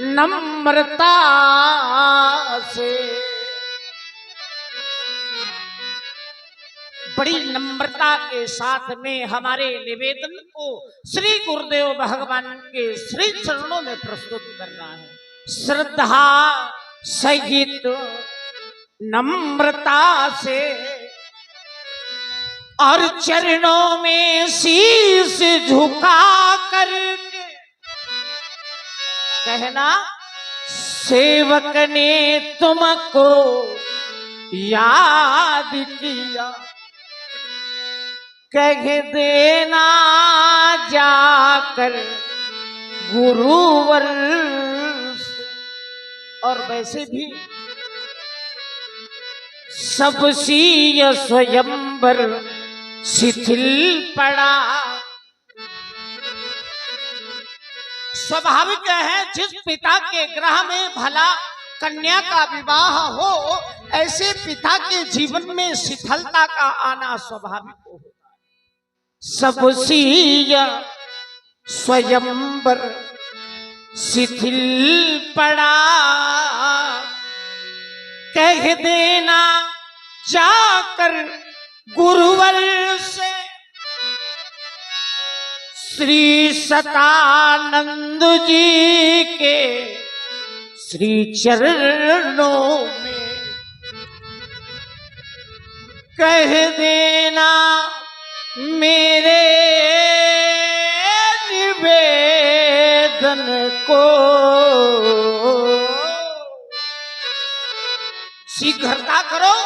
नम्रता से, बड़ी नम्रता के साथ में हमारे निवेदन को श्री गुरुदेव भगवान के श्री चरणों में प्रस्तुत करना है। श्रद्धा सहित नम्रता से और चरणों में शीश झुका करके कहना, सेवक ने तुमको याद किया, कह देना जाकर गुरुवर से। और वैसे भी सब सीय स्वयंवर शिथिल पड़ा। स्वाभाविक है जिस पिता के गृह में भला कन्या का विवाह हो, ऐसे पिता के जीवन में शिथिलता का आना स्वाभाविक हो। सब सीय स्वयंवर शिथिल पड़ा, कह देना जाकर गुरुवर से। श्री सतानंद जी के श्री चरणों में कह देना, मेरे निवेदन को शीघ्रता करो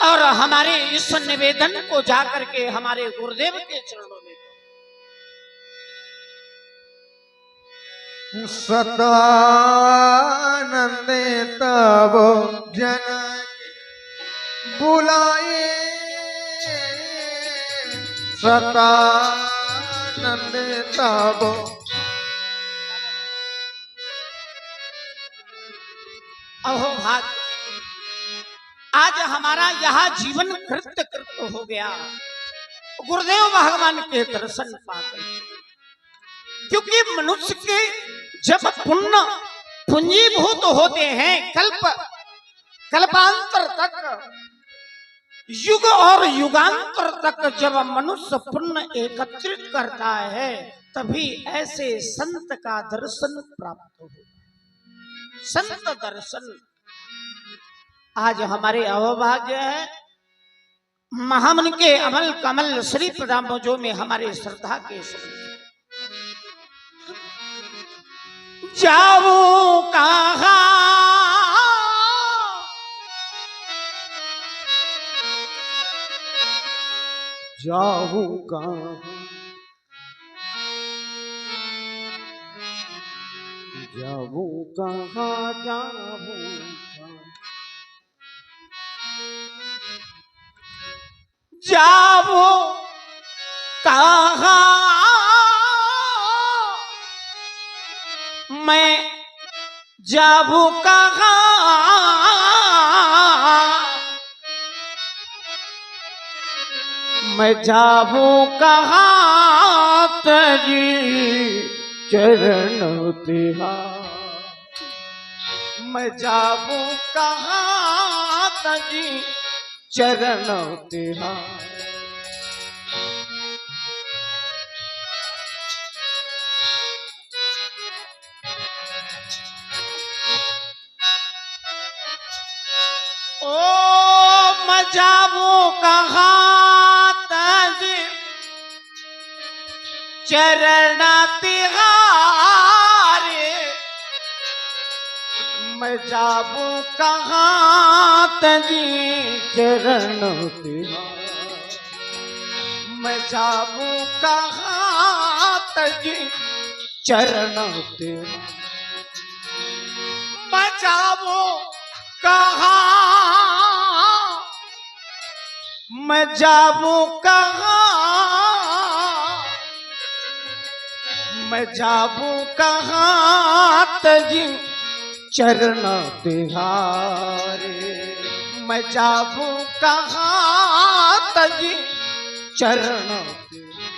और हमारे इस निवेदन को जाकर के हमारे गुरुदेव के चरणों में। सतानंद तब जन बुलाए, सतानंद तब। अहो भाग, आज हमारा यह जीवन कृत्य हो गया गुरुदेव भगवान के दर्शन पाकर। क्योंकि मनुष्य के जब पुण्य पुंजीभूत होते हैं, कल्पांतर तक, युग और युगांतर तक जब मनुष्य पुण्य एकत्रित करता है, तभी ऐसे संत का दर्शन प्राप्त होता है। संत दर्शन आज हमारे अवभाग्य है। महामुनि के अमल कमल श्री पदाम्बोजों में हमारे श्रद्धा के शब्द, जाऊं कहां जाऊं कहां, जाऊं कहां, जाऊं कहां, मैं जाऊं कहां, मैं जाऊं कहां, तेरी चरण तिहार। मैं जाऊं कहां, तेरी चरण तिहार। ओ मैं जाऊं कहां, तेरी चरण तिहार। मैं जाऊं कहां, तेरी चरण तिहार। मैं जाऊं कहां, तेरी चरण तिहार। मैं जाऊं कहां, मैं जाऊं कहां, मैं जाऊं कहां, तेरी चरण तिहारे। मैं जाऊं कहां, तेरी चरण तिहारे।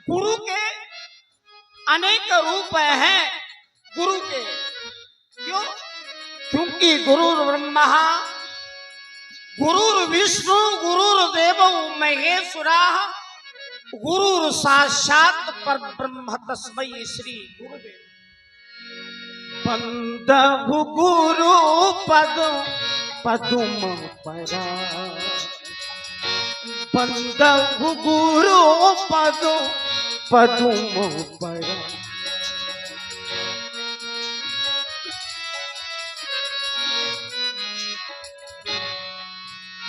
गुरु के अनेक रूप हैं गुरु के। क्यों? क्योंकि गुरु ब्रह्मा, गुरु विष्णु, गुरु देव महेश्वरा, गुरु साक्षात परब्रह्म तस्मै श्री गुरुदेव। बंदहु गुरु पद पदुम परा, बंदहु गुरु पद पदुम परा।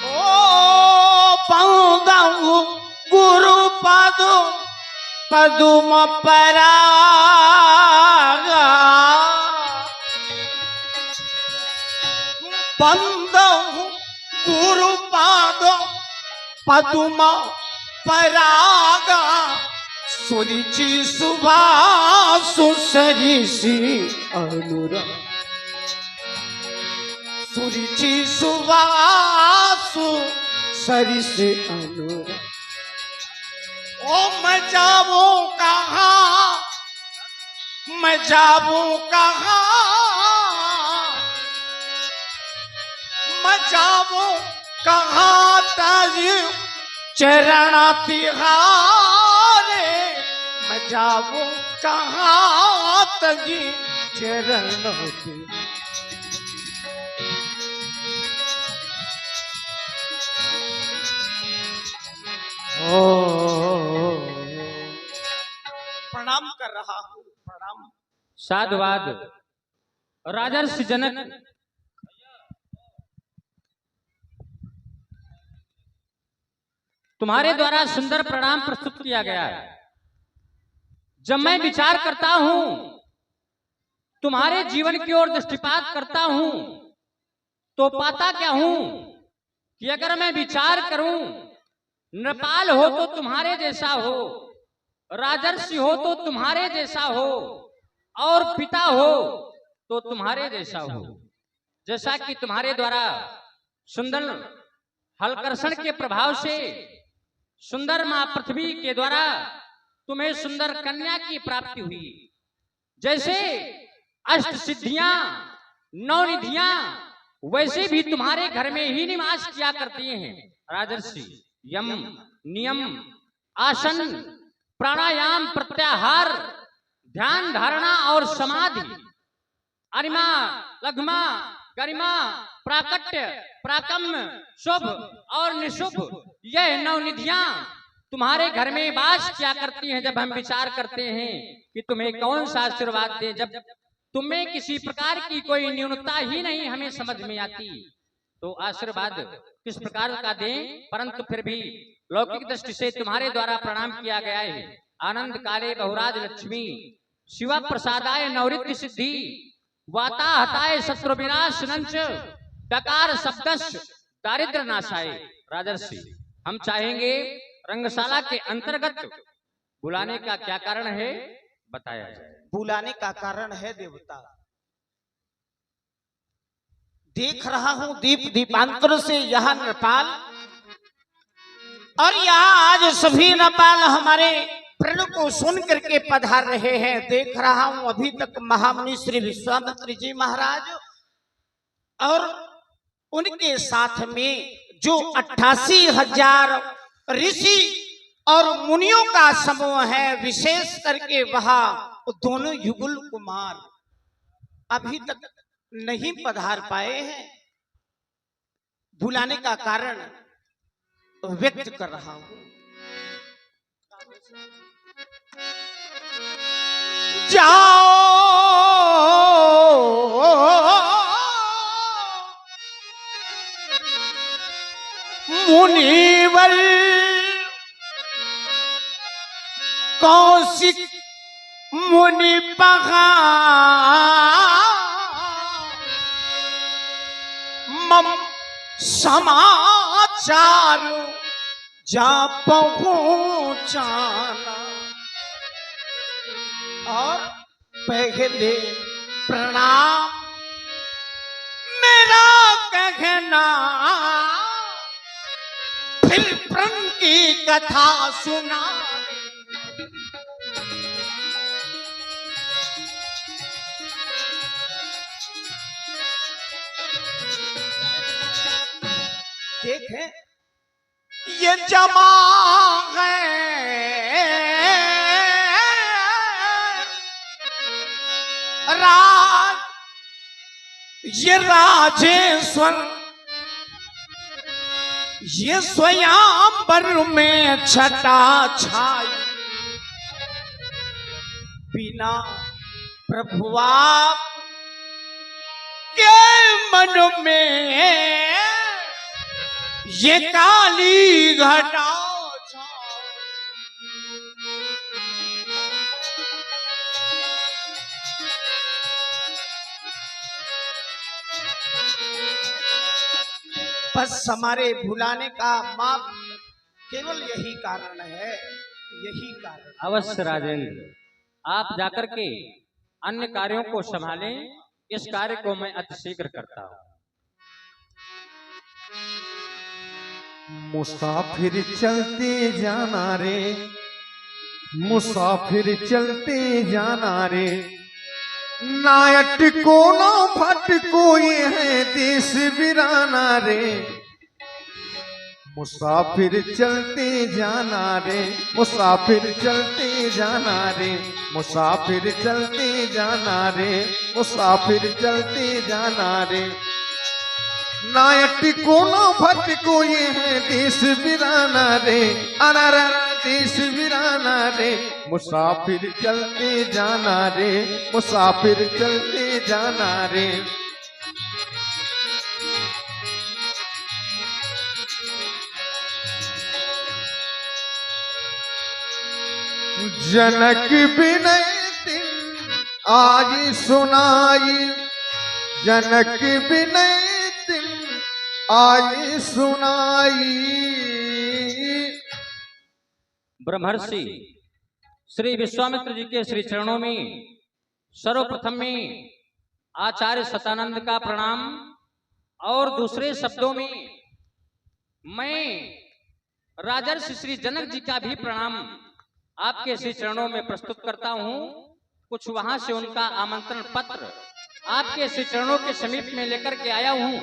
ओ बंदहु गुरु पद पदुम परा, बंदहु गुरु पाद पदुम परागा, सुरुचि सुभासु सरिषि अनुराग, सुरुचि सुभासु सरिषि अनुराग। ओ मैं जाऊं कहाँ, मैं जाऊं कहाँ, मैं जाऊं कहाँ ताजी चरण तिहारे, मैं जाऊं कहाँ ताजी चरण तिहारे। प्रणाम कर रहा हूँ, प्रणाम। साधुवाद। राजर्षि जनक तुम्हारे द्वारा सुंदर प्रणाम प्रस्तुत किया गया है। जब मैं विचार करता हूं, तुम्हारे जीवन की ओर दृष्टिपात करता हूं, तो पाता क्या हूं कि अगर मैं विचार करूं, नृपाल हो तो तुम्हारे जैसा हो, राजर्षि हो तो तुम्हारे जैसा हो, और पिता हो तो तुम्हारे जैसा हो। जैसा कि तुम्हारे द्वारा सुंदर हलकर्षण के प्रभाव से सुंदर मां पृथ्वी के द्वारा तुम्हें सुंदर कन्या की प्राप्ति हुई, जैसे अष्ट सिद्धियां, नौ निधियां वैसे भी तुम्हारे घर में ही निवास किया करती हैं। राजर्षि यम, नियम, आसन, प्राणायाम, प्रत्याहार, ध्यान धारणा और समाधि, अरिमा, लघ्मा, गरिमा, प्राकट्य, प्राकम्य, शुभ और निशुभ, यह नौ निधियां तुम्हारे घर में वास किया करती हैं। जब हम विचार करते हैं कि तुम्हें कौन सा आशीर्वाद दे, जब तुम्हें किसी प्रकार की कोई न्यूनता ही नहीं हमें समझ में आती, तो आशीर्वाद किस प्रकार का दें। परंतु फिर भी लौकिक दृष्टि से तुम्हारे द्वारा प्रणाम किया गया है। आनंद काले बहुराज लक्ष्मी, शिवा प्रसादाय नवृत्ति सिद्धि, वाता हताय शत्रु विनाश नंच, डकार शब्दश दारिद्र नाशाय। राजर्षि हम चाहेंगे रंगशाला के अंतर्गत बुलाने का क्या कारण है बताया जाए। बुलाने का कारण है देवता, देख रहा हूं दीप दीपांतर से यहाँ नृपाल, और यहाँ आज सभी नृपाल हमारे प्रण को सुन करके पधार रहे हैं। देख रहा हूं अभी तक महामुनि श्री विश्वामित्र जी महाराज और उनके साथ में जो 88,000 ऋषि और मुनियों का समूह है, विशेष करके वहां दोनों युगल कुमार अभी तक नहीं पधार पाए हैं। बुलाने का कारण व्यक्त कर रहा हूं। जाओ मुनिवर कौशिक मुनि पहा मम समाचार जा पहुंचाना, और पहले प्रणाम मेरा कहना, फिर प्रण की कथा सुना। देखें ये जमा है राज, ये राजेश्वर, ये स्वयंवर में छटा छाई, बिना प्रभु आप के मन में ये काली घटा छाई। बस हमारे भुलाने का माप केवल यही कारण है, यही कारण। अवश्य राजेंद्र, आप जाकर के अन्य कार्यों को संभालें, इस कार्य को मैं अतिशीघ्र करता हूं। मुसाफिर चलते जाना रे, मुसाफिर चलते जाना रे, नायट को ना भटको ये है देश वीराना रे। मुसाफिर चलते जाना रे, मुसाफिर चलते जाना रे, मुसाफिर चलते जाना रे, मुसाफिर चलते जाना रे, नायट को ना भटको ये है देश वीराना रे, अनारा देश वीराना रे। मुसाफिर चलते जाना रे, मुसाफिर चलते जाना रे। जनक विनय दिन आज सुनाई, जनक विनय दिन आज सुनाई। ब्रह्मर्षि श्री विश्वामित्र जी के श्री चरणों में सर्वप्रथम में आचार्य सतानंद का प्रणाम और दूसरे शब्दों में मैं राजर्षि श्री जनक जी का भी प्रणाम आपके श्री चरणों में प्रस्तुत करता हूं। कुछ वहां से उनका आमंत्रण पत्र आपके श्री चरणों के समीप में लेकर के आया हूं,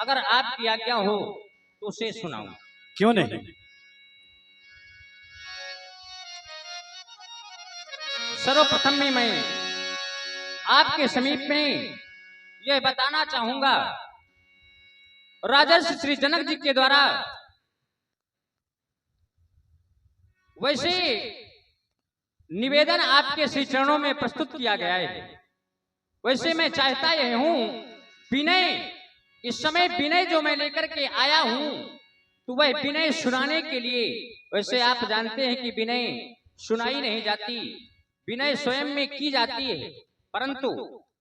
अगर आपकी आज्ञा हो तो उसे सुनाऊं। क्यों नहीं। सर्वप्रथम में मैं आपके समीप में यह बताना चाहूंगा, राजर्षि श्री जनक जी के द्वारा वैसे निवेदन आपके श्री चरणों में प्रस्तुत किया गया है। वैसे मैं चाहता यह हूं, विनय इस समय विनय जो मैं लेकर के आया हूं तो वह विनय सुनाने के लिए, वैसे आप जानते हैं कि विनय सुनाई नहीं जाती, विनय स्वयं में की जाती है, परंतु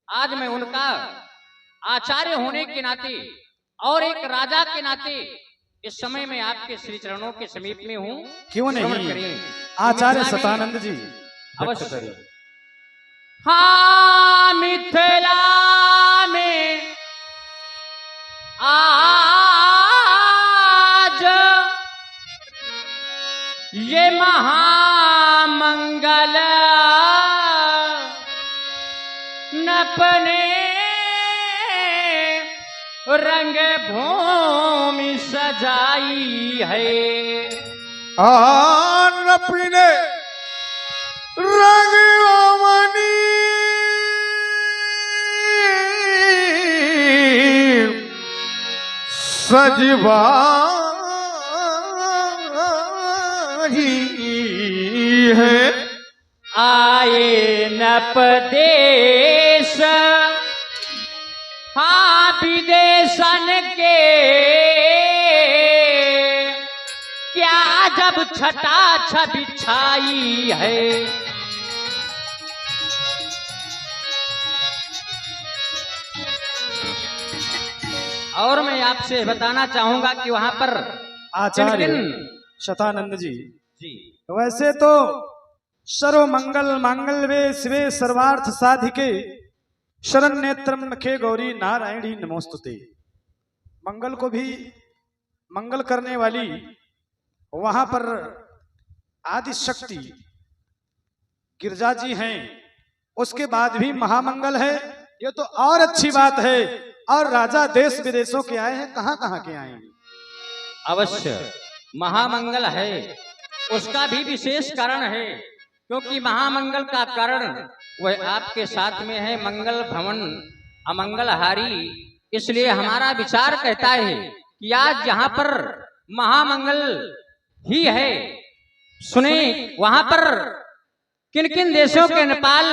आज मैं उनका आचार्य होने के नाते और एक राजा के नाते इस समय मैं आपके श्री चरणों के समीप में हूं। क्यों नहीं। आचार्य सतानंद जी अवश्य। हाँ, मिथिला में आज ये महामंगल नपने रंग भूमि सजाई है। नपने रंग ओमनी सजवाही है। आए नप देश हाँ विदेशन के, क्या जब छटा छवि छाई है। और मैं आपसे बताना चाहूंगा कि वहां पर आचार्य शतानंद जी वैसे तो सर्व मंगल मांगल वे शिवे सर्वार्थ साधिके शरण नेत्रम नखे गौरी नारायणी नमोस्तुते। मंगल को भी मंगल करने वाली वहां पर आदि शक्ति गिरजा जी हैं, उसके बाद भी महामंगल है, ये तो और अच्छी बात है। और राजा देश विदेशों के आए हैं, कहां कहां के आए हैं। अवश्य महामंगल है, उसका भी विशेष कारण है, क्योंकि महामंगल का कारण वह आपके साथ में है। मंगल भवन अमंगलहारी, इसलिए हमारा विचार कहता है कि आज यहाँ पर महामंगल ही है। सुने, वहां पर किन किन देशों के नेपाल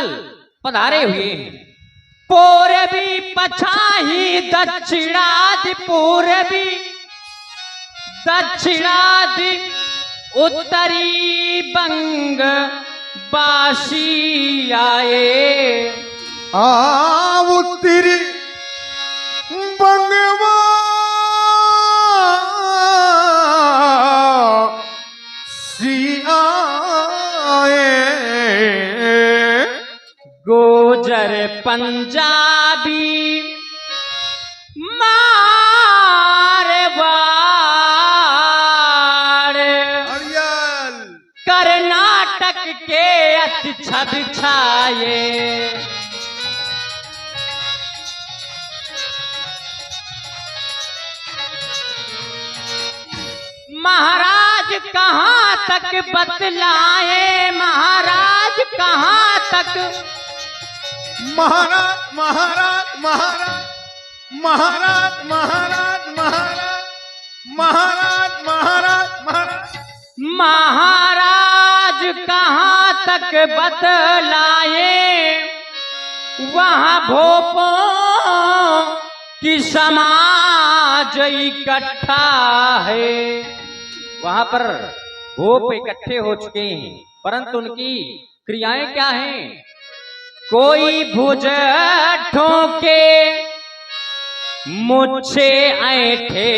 पधारे हुए हैं। पूर्वी पछाही दक्षिणादि, पूर्वी दक्षिणादि उत्तरी बंग बासी आए। उत्तरी बंगवा गोजर पंजाबी मारवाड़ कर्नाटक के अच्छा बिछाए। महाराज कहाँ तक बतलाए, महाराज कहाँ तक। महाराज महाराज महाराज महाराज महाराज महाराज महाराज महाराज महाराज कहाँ तक बतलाए, वहाँ भोपों की समाज इकट्ठा है। वहां पर भोप इकट्ठे हो चुके हैं, परंतु उनकी क्रियाएं क्या हैं। कोई भुज ठोके मुझसे ऐठे,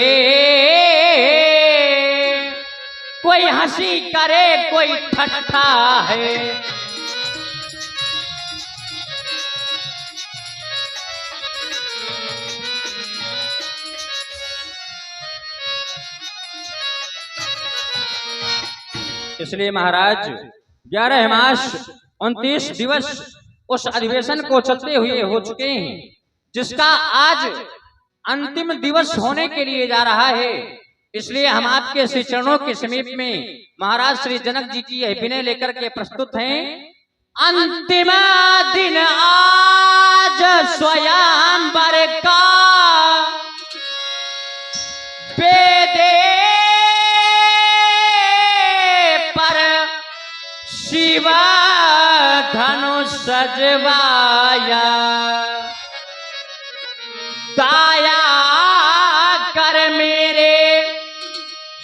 कोई हंसी करे कोई ठट्ठा है। इसलिए महाराज 11 मास 29 दिवस उस अधिवेशन को चलते हुए हो चुके हैं, जिसका आज अंतिम दिवस होने के लिए जा रहा है। इसलिए हम आपके श्री चरणों के समीप में महाराज श्री जनक जी की यह विनय लेकर के प्रस्तुत हैं। अंतिम दिन आज स्वयंवर का, बेदे पर शिव धनुष सजवाया। दाया कर मेरे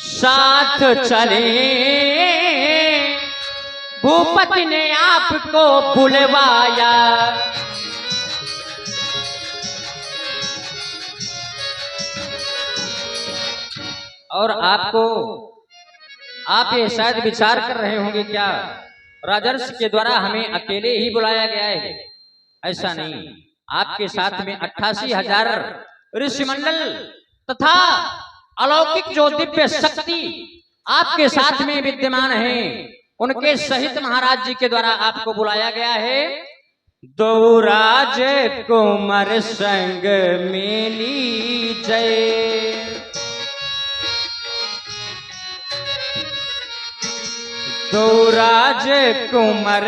साथ चले, भूपति ने आपको बुलवाया। और आपको, आप ये शायद विचार कर रहे होंगे क्या राजर्षि के द्वारा हमें अकेले ही बुलाया गया है। ऐसा नहीं, आपके साथ में 88,000 ऋषि मंडल तथा अलौकिक जो दिव्य शक्ति आपके साथ में विद्यमान है, उनके सहित महाराज जी के द्वारा आपको बुलाया गया है। दो राज कुमार संग मेली जय, दो राज कुमार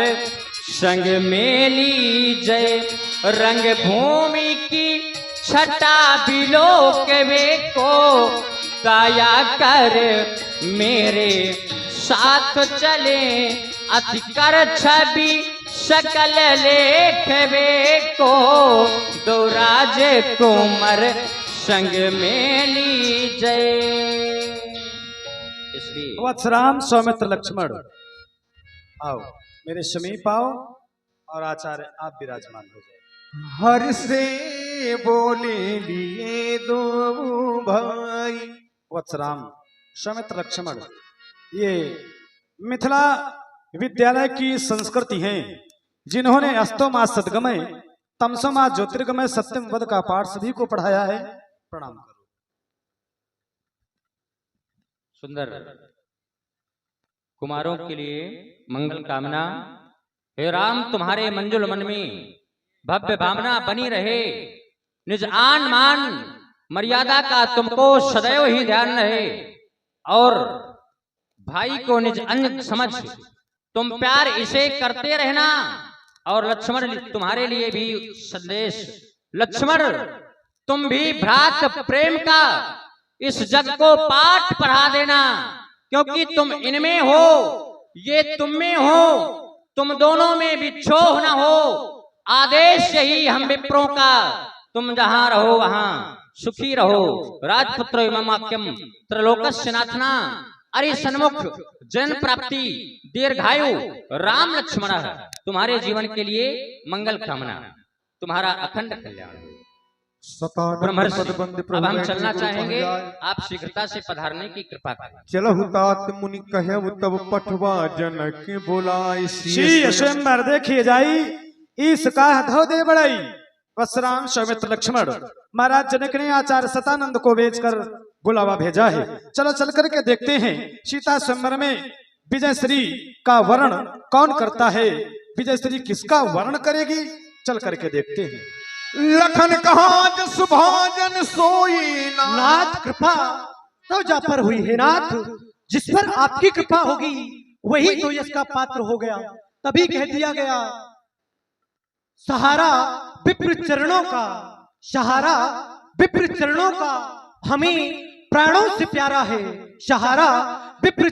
संग मेली जय। रंग भूमि की छटा बिलोक वे को, दया कर मेरे साथ चले। अति कर छवि सकल लेख वे को, दो राज कुमार संग मेली जय। इसलिए वत्सराम सौमित्र लक्ष्मण आओ, मेरे समीप आओ और आचार्य आप विराजमान हो जाए। हर से बोले लिए दो भाई। वत्सराम सौमित्र लक्ष्मण, ये मिथिला विद्यालय की संस्कृति है, जिन्होंने अस्तोमा सद्गमय तमसोमा ज्योतिर्गमय सत्यम वद का पाठ सभी को पढ़ाया है। प्रणाम करो। सुंदर कुमारों के लिए मंगल कामना। हे राम, तुम्हारे मंजुल मन में भव्य भावना बनी रहे, निज आन मान मर्यादा का तुमको सदैव ही ध्यान रहे। और भाई को निज अंग समझ तुम प्यार इसे करते रहना। और लक्ष्मण तुम्हारे लिए भी संदेश, लक्ष्मण तुम भी भ्रात प्रेम का इस जग को पाठ पढ़ा देना, क्योंकि तुम इनमें हो, ये तुम में हो, तुम दोनों में विक्षोभ न हो। आदेश यही हम विप्रों का, तुम जहां रहो वहां सुखी रहो। राजपुत्र ममाक्यम त्रिलोकस्य नाथना, अरे सन्मुख जन प्राप्ति दीर्घायु राम लक्ष्मण, तुम्हारे जीवन के लिए मंगल कामना, तुम्हारा अखंड कल्याण। ब्रह्मर्षि, अब हम चलना चाहेंगे, आप शीघ्रता से पधारने की कृपा करें। चलहु तात मुनि कहु तब पठवा जनक बोलाई। श्री स्वयंवर देखिए जाई, ईस का धो दे बड़ाई। वसराम सौमित्र लक्ष्मण, महाराज जनक ने आचार्य सतानंद को बेचकर बुलावा भेजा है। चलो चल करके देखते हैं सीता स्वयंवर में विजय श्री का वर्ण कौन करता है, विजय श्री किसका वर्ण करेगी, चल करके देखते हैं। लखन कहा जस भाजन सोई नाथ कृपा तो जा पर हुई है नाथ, जिस पर आपकी कृपा होगी वही तो यश का पात्र हो गया। तभी कह दिया गया सहारा विप्र चरणों का, सहारा विप्र चरणों का हमें प्राणों से प्यारा है, सहारा विप्र